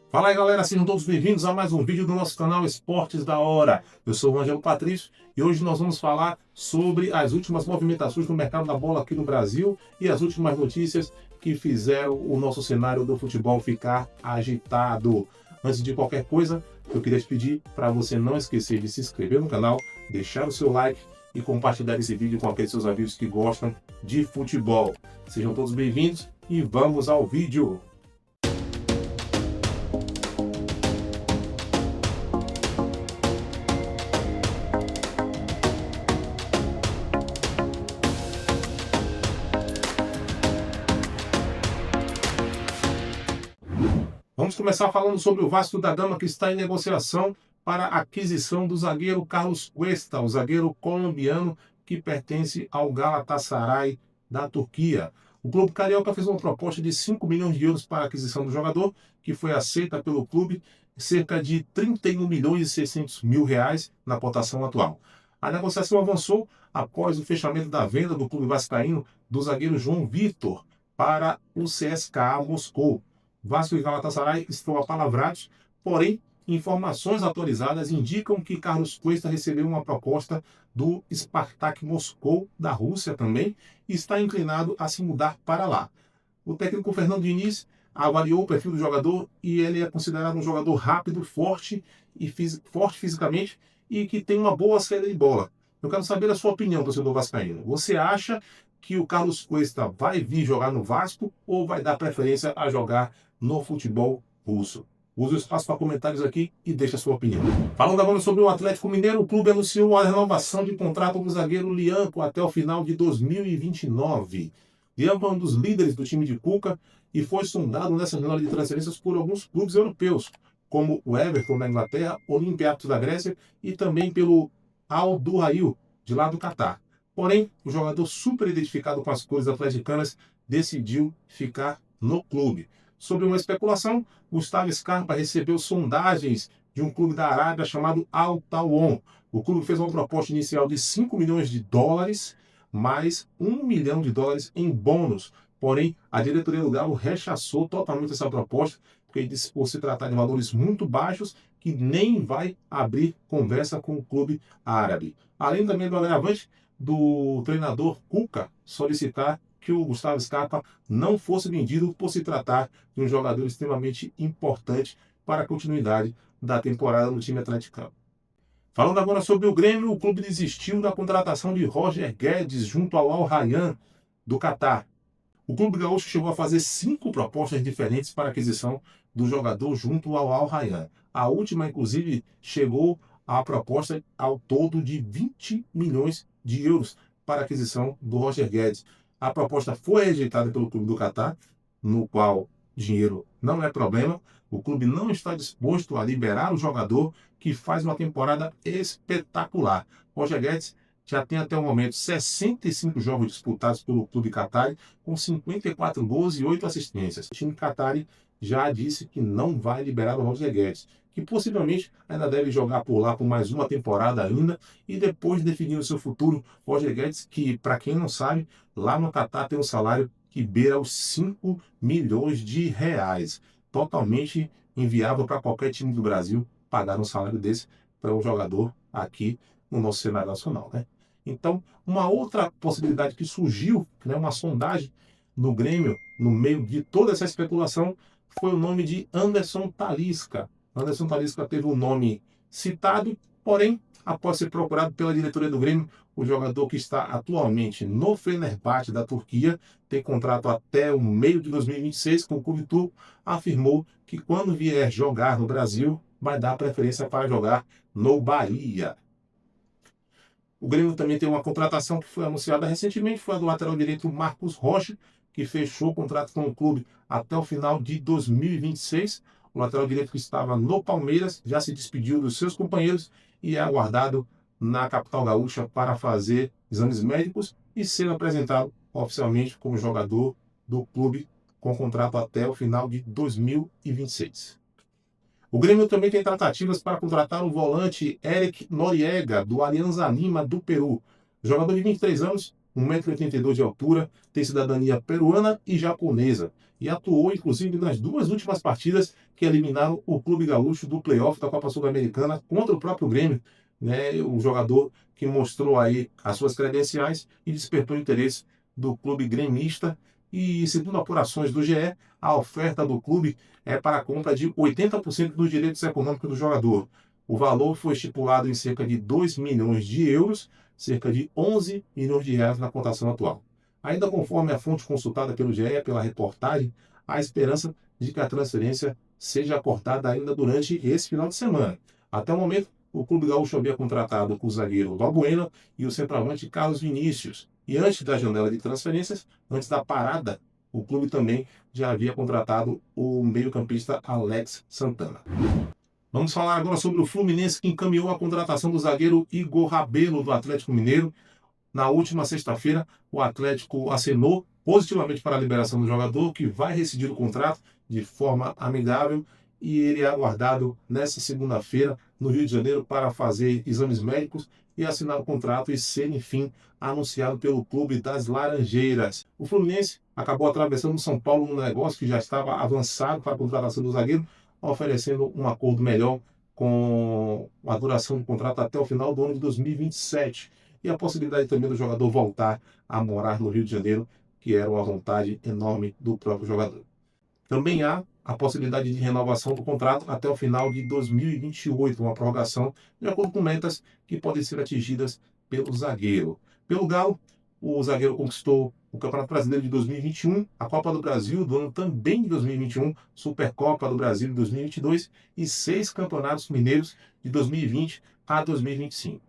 Fala aí galera, sejam todos bem-vindos a mais um vídeo do nosso canal Esportes da Hora. Eu sou o Ângelo Patrício e hoje nós vamos falar sobre as últimas movimentações no mercado da bola aqui no Brasil e as últimas notícias que fizeram o nosso cenário do futebol ficar agitado. Antes de qualquer coisa, eu queria te pedir para você não esquecer de se inscrever no canal, deixar o seu like e compartilhar esse vídeo com aqueles seus amigos que gostam de futebol. Sejam todos bem-vindos e vamos ao vídeo. Vamos começar falando sobre o Vasco da Gama, que está em negociação para a aquisição do zagueiro Carlos Cuesta, o zagueiro colombiano que pertence ao Galatasaray da Turquia. O clube carioca fez uma proposta de 5 milhões de euros para a aquisição do jogador, que foi aceita pelo clube, cerca de 31 milhões e 600 mil reais na cotação atual. A negociação avançou após o fechamento da venda do clube vascaíno do zagueiro João Vitor para o CSKA Moscou. Vasco e Galatasaray estão apalavrados, porém, informações atualizadas indicam que Carlos Cuesta recebeu uma proposta do Spartak Moscou, da Rússia também, e está inclinado a se mudar para lá. O técnico Fernando Diniz avaliou o perfil do jogador e ele é considerado um jogador rápido, forte fisicamente e que tem uma boa saída de bola. Eu quero saber a sua opinião, torcedor vascaíno. Você acha que o Carlos Cuesta vai vir jogar no Vasco ou vai dar preferência a jogar no futebol russo? Use o espaço para comentários aqui e deixe a sua opinião. Falando agora sobre o Atlético Mineiro, o clube anunciou a renovação de contrato do zagueiro Lianco até o final de 2029. Lianco é um dos líderes do time de Cuca e foi sondado nessa janela de transferências por alguns clubes europeus, como o Everton na Inglaterra, Olympiacos da Grécia e também pelo Al Duhail, de lá do Catar. Porém, o jogador super identificado com as cores atleticanas decidiu ficar no clube. Sobre uma especulação, Gustavo Scarpa recebeu sondagens de um clube da Arábia chamado Al Tawon. O clube fez uma proposta inicial de 5 milhões de dólares, mais 1 milhão de dólares em bônus. Porém, a diretoria do Galo rechaçou totalmente essa proposta, porque disse por se tratar de valores muito baixos, que nem vai abrir conversa com o clube árabe. Além também do agravante do treinador Cuca solicitar que o Gustavo Scarpa não fosse vendido por se tratar de um jogador extremamente importante para a continuidade da temporada no time atleticano. Falando agora sobre o Grêmio, o clube desistiu da contratação de Roger Guedes junto ao Al Rayyan do Catar. O clube gaúcho chegou a fazer 5 propostas diferentes para a aquisição do jogador junto ao Al Rayyan. A última, inclusive, chegou a proposta ao todo de 20 milhões de euros para a aquisição do Roger Guedes. A proposta foi rejeitada pelo clube do Catar, no qual dinheiro não é problema. O clube não está disposto a liberar o jogador que faz uma temporada espetacular. Roger Guedes já tem até o momento 65 jogos disputados pelo clube Qatari, com 54 gols e 8 assistências. O time Qatari já disse que não vai liberar o Roger Guedes, que possivelmente ainda deve jogar por lá por mais uma temporada ainda e depois definir o seu futuro. Roger Guedes, que para quem não sabe, lá no Catar tem um salário que beira os 5 milhões de reais. Totalmente inviável para qualquer time do Brasil pagar um salário desse para um jogador aqui no nosso cenário nacional, né? Então, uma outra possibilidade que surgiu, né, uma sondagem no Grêmio, no meio de toda essa especulação, foi o nome de Anderson Talisca. Anderson Talisca teve o nome citado, porém, após ser procurado pela diretoria do Grêmio, o jogador que está atualmente no Fenerbahçe da Turquia, tem contrato até o meio de 2026 com o clube turco, afirmou que quando vier jogar no Brasil, vai dar preferência para jogar no Bahia. O Grêmio também tem uma contratação que foi anunciada recentemente, foi a do lateral direito Marcos Rocha, que fechou o contrato com o clube até o final de 2026. O lateral direito que estava no Palmeiras já se despediu dos seus companheiros e é aguardado na capital gaúcha para fazer exames médicos e ser apresentado oficialmente como jogador do clube com contrato até o final de 2026. O Grêmio também tem tratativas para contratar o volante Eric Noriega, do Alianza Lima do Peru. O jogador de 23 anos 1,82 m de altura, tem cidadania peruana e japonesa, e atuou inclusive nas duas últimas partidas que eliminaram o Clube Gaúcho do playoff da Copa Sul-Americana contra o próprio Grêmio, né? O jogador que mostrou aí as suas credenciais e despertou o interesse do clube gremista. E, segundo apurações do GE, a oferta do clube é para a compra de 80% dos direitos econômicos do jogador. O valor foi estipulado em cerca de 2 milhões de euros, cerca de 11 milhões de reais na cotação atual. Ainda conforme a fonte consultada pelo GE, pela reportagem, há esperança de que a transferência seja acordada ainda durante esse final de semana. Até o momento, o Clube Gaúcho havia contratado o zagueiro Valbuena e o centroavante Carlos Vinícius. E antes da janela de transferências, antes da parada, o clube também já havia contratado o meio-campista Alex Santana. Vamos falar agora sobre o Fluminense, que encaminhou a contratação do zagueiro Igor Rabelo, do Atlético Mineiro. Na última sexta-feira, o Atlético acenou positivamente para a liberação do jogador, que vai rescindir o contrato de forma amigável, e ele é aguardado nesta segunda-feira no Rio de Janeiro para fazer exames médicos e assinar o contrato e ser, enfim, anunciado pelo clube das Laranjeiras. O Fluminense acabou atravessando o São Paulo no negócio que já estava avançado para a contratação do zagueiro, oferecendo um acordo melhor com a duração do contrato até o final do ano de 2027. E a possibilidade também do jogador voltar a morar no Rio de Janeiro, que era uma vontade enorme do próprio jogador. Também há a possibilidade de renovação do contrato até o final de 2028, uma prorrogação de acordo com metas que podem ser atingidas pelo zagueiro. Pelo Galo, o zagueiro conquistou o Campeonato Brasileiro de 2021, a Copa do Brasil do ano também de 2021, Supercopa do Brasil de 2022 e 6 campeonatos mineiros de 2020 a 2025.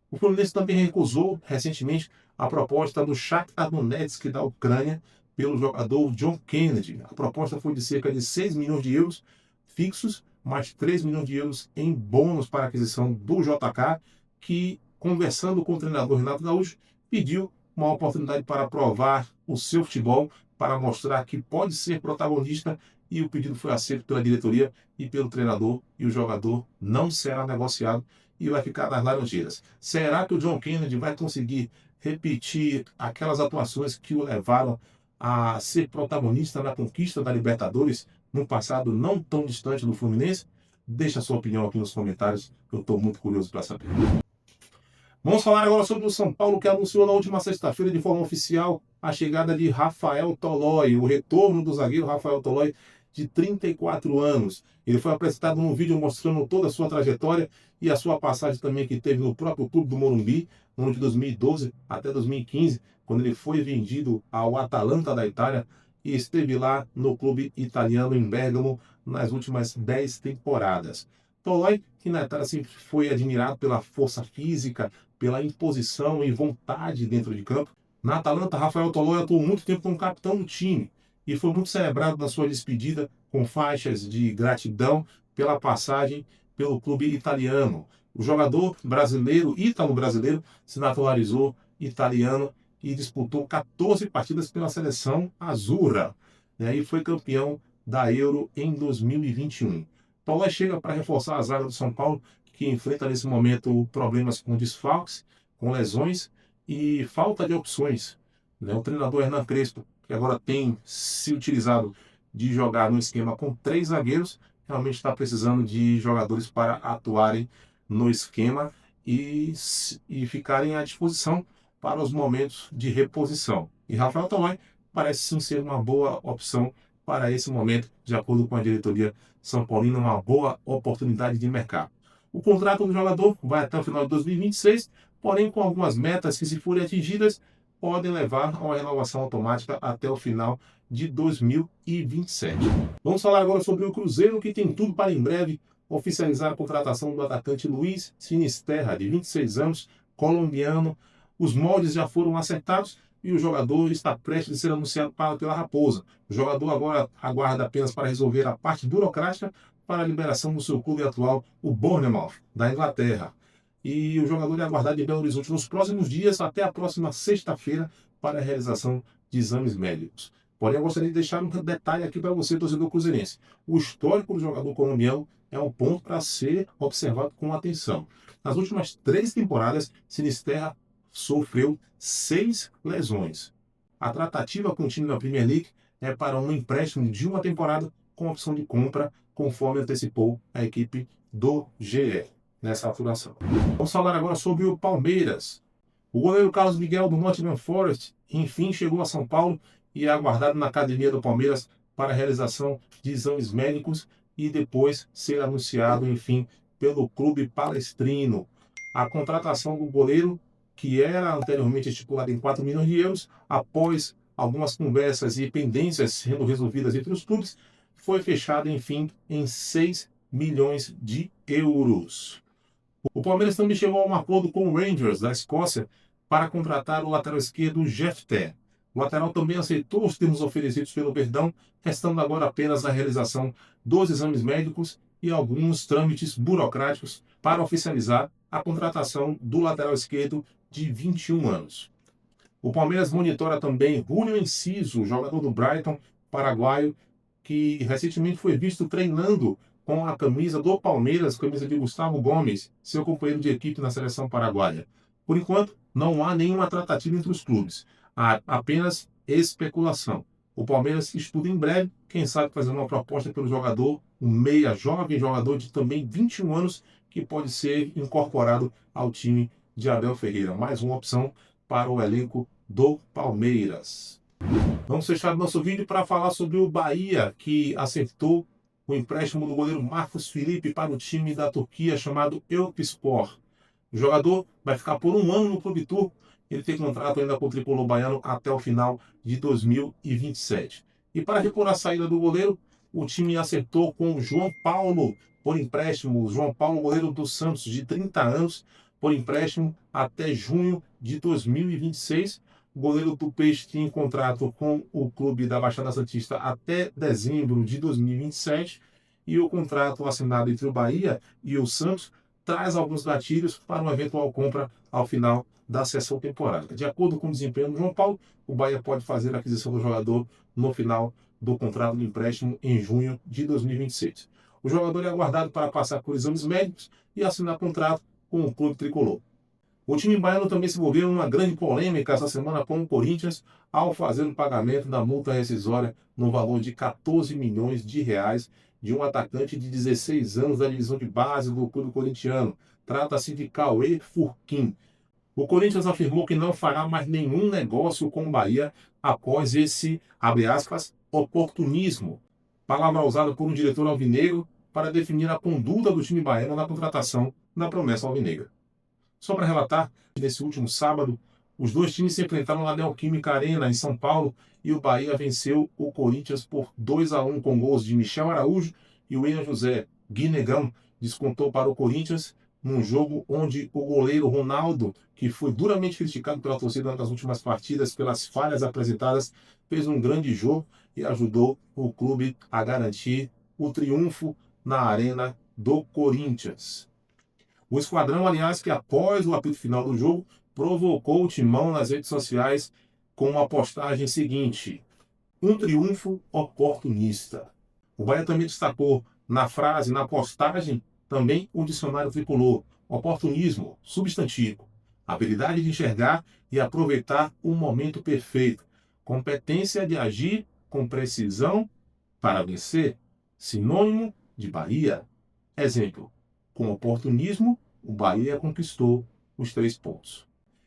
O Fluminense também recusou recentemente a proposta do Shakhtar Donetsk da Ucrânia pelo jogador John Kennedy. A proposta foi de cerca de 6 milhões de euros fixos, mais 3 milhões de euros em bônus para a aquisição do JK, que, conversando com o treinador Renato Gaúcho, pediu uma oportunidade para provar o seu futebol, para mostrar que pode ser protagonista, e o pedido foi aceito pela diretoria e pelo treinador, e o jogador não será negociado e vai ficar nas Laranjeiras. Será que o John Kennedy vai conseguir repetir aquelas atuações que o levaram a ser protagonista na conquista da Libertadores num passado não tão distante do Fluminense? Deixa a sua opinião aqui nos comentários, eu estou muito curioso para saber. Vamos falar agora sobre o São Paulo, que anunciou na última sexta-feira de forma oficial a chegada de Rafael Tolói, o retorno do zagueiro Rafael Tolói, de 34 anos. Ele foi apresentado num vídeo mostrando toda a sua trajetória e a sua passagem também que teve no próprio clube do Morumbi, no ano de 2012 até 2015, quando ele foi vendido ao Atalanta da Itália e esteve lá no clube italiano em Bergamo nas últimas 10 temporadas. Tolói, que na Itália sempre foi admirado pela força física, pela imposição e vontade dentro de campo. Na Atalanta, Rafael Tolói atuou muito tempo como capitão do time e foi muito celebrado na sua despedida com faixas de gratidão pela passagem pelo clube italiano. O jogador brasileiro, ítalo-brasileiro, se naturalizou italiano e disputou 14 partidas pela seleção azurra, né, e foi campeão da Euro em 2021. Tolói chega para reforçar a zaga do São Paulo, que enfrenta nesse momento problemas com desfalques, com lesões e falta de opções, né? O treinador Hernan Crespo, que agora tem se utilizado de jogar no esquema com 3 zagueiros, realmente está precisando de jogadores para atuarem no esquema e ficarem à disposição para os momentos de reposição. E Rafael Tolói parece sim ser uma boa opção para esse momento, de acordo com a diretoria São Paulina, uma boa oportunidade de mercado. O contrato do jogador vai até o final de 2026, porém com algumas metas que, se forem atingidas, podem levar a uma renovação automática até o final de 2027. Vamos falar agora sobre o Cruzeiro, que tem tudo para em breve oficializar a contratação do atacante Luiz Sinisterra, de 26 anos, colombiano. Os moldes já foram acertados e o jogador está prestes a ser anunciado pela Raposa. O jogador agora aguarda apenas para resolver a parte burocrática para a liberação do seu clube atual, o Bournemouth, da Inglaterra. E o jogador é aguardado em Belo Horizonte nos próximos dias, até a próxima sexta-feira, para a realização de exames médicos. Porém, eu gostaria de deixar um detalhe aqui para você, torcedor cruzeirense. O histórico do jogador colombiano é um ponto para ser observado com atenção. Nas últimas 3 temporadas, Sinisterra sofreu 6 lesões. A tratativa com o time da Premier League é para um empréstimo de uma temporada com opção de compra, conforme antecipou a equipe do GE nessa apuração. Vamos falar agora sobre o Palmeiras. O goleiro Carlos Miguel do Nottingham Forest, enfim, chegou a São Paulo e é aguardado na academia do Palmeiras para a realização de exames médicos e depois ser anunciado, enfim, pelo clube palestrino. A contratação do goleiro, que era anteriormente estipulada em 4 milhões de euros, após algumas conversas e pendências sendo resolvidas entre os clubes, foi fechada, enfim, em 6 milhões de euros. O Palmeiras também chegou a um acordo com o Rangers, da Escócia, para contratar o lateral esquerdo Jeff Ter. O lateral também aceitou os termos oferecidos pelo Verdão, restando agora apenas a realização dos exames médicos e alguns trâmites burocráticos para oficializar a contratação do lateral esquerdo de 21 anos. O Palmeiras monitora também Júnior Enciso, jogador do Brighton, paraguaio, que recentemente foi visto treinando com a camisa do Palmeiras, camisa de Gustavo Gomes, seu companheiro de equipe na seleção paraguaia. Por enquanto, não há nenhuma tratativa entre os clubes, há apenas especulação. O Palmeiras estuda em breve, quem sabe fazer uma proposta pelo jogador, um meia jovem, jogador de também 21 anos, que pode ser incorporado ao time de Abel Ferreira. Mais uma opção para o elenco do Palmeiras. Vamos fechar nosso vídeo para falar sobre o Bahia, que acertou o empréstimo do goleiro Marcos Felipe para o time da Turquia chamado Eyüpspor. O jogador vai ficar por 1 ano no clube turco. Ele tem contrato ainda com o tricolor baiano até o final de 2027. E para repor a saída do goleiro, o time acertou com o João Paulo por empréstimo. O João Paulo, goleiro do Santos, de 30 anos, por empréstimo até junho de 2026. O goleiro do Peixe tinha contrato com o clube da Baixada Santista até dezembro de 2027. E o contrato assinado entre o Bahia e o Santos traz alguns gatilhos para uma eventual compra ao final da sessão temporária. De acordo com o desempenho do João Paulo, o Bahia pode fazer a aquisição do jogador no final do contrato de empréstimo em junho de 2026. O jogador é aguardado para passar por exames médicos e assinar contrato com o clube tricolor. O time baiano também se envolveu em uma grande polêmica essa semana com o Corinthians ao fazer o pagamento da multa rescisória no valor de 14 milhões de reais de um atacante de 16 anos da divisão de base do clube corintiano. Trata-se de Cauê Furquim. O Corinthians afirmou que não fará mais nenhum negócio com o Bahia após esse, abre aspas, oportunismo, palavra usada por um diretor alvinegro para definir a conduta do time baiano na contratação da promessa alvinegra. Só para relatar, nesse último sábado, os dois times se enfrentaram na Neoquímica Arena, em São Paulo, e o Bahia venceu o Corinthians por 2-1 com gols de Michel Araújo e William José. Gui Negão descontou para o Corinthians num jogo onde o goleiro Ronaldo, que foi duramente criticado pela torcida nas últimas partidas pelas falhas apresentadas, fez um grande jogo e ajudou o clube a garantir o triunfo na Arena do Corinthians. O esquadrão, aliás, que após o apito final do jogo, provocou o timão nas redes sociais com uma postagem seguinte: um triunfo oportunista. O Bahia também destacou na frase, na postagem, também o dicionário tricolor: oportunismo, substantivo, habilidade de enxergar e aproveitar o momento perfeito, competência de agir com precisão para vencer, sinônimo de Bahia. Exemplo: com oportunismo, o Bahia conquistou os 3 pontos.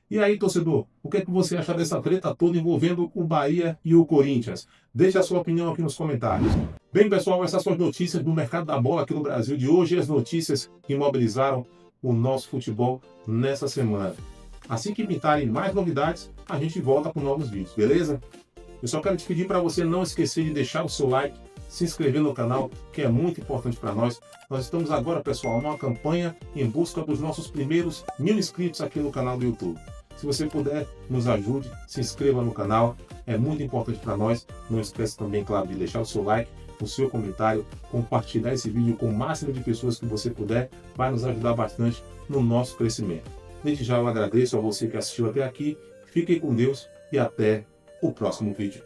E aí, torcedor, o que é que você acha dessa treta toda envolvendo o Bahia e o Corinthians? Deixe a sua opinião aqui nos comentários. Bem, pessoal, essas são as notícias do mercado da bola aqui no Brasil de hoje, as notícias que mobilizaram o nosso futebol nessa semana. Assim que pintarem mais novidades, a gente volta com novos vídeos, beleza? Eu só quero te pedir para você não esquecer de deixar o seu like, se inscrever no canal, que é muito importante para nós. Nós estamos agora, pessoal, numa campanha em busca dos nossos primeiros 1000 inscritos aqui no canal do YouTube. Se você puder, nos ajude, se inscreva no canal, é muito importante para nós. Não esqueça também, claro, de deixar o seu like, o seu comentário, compartilhar esse vídeo com o máximo de pessoas que você puder, vai nos ajudar bastante no nosso crescimento. Desde já eu agradeço a você que assistiu até aqui, fiquem com Deus e até o próximo vídeo.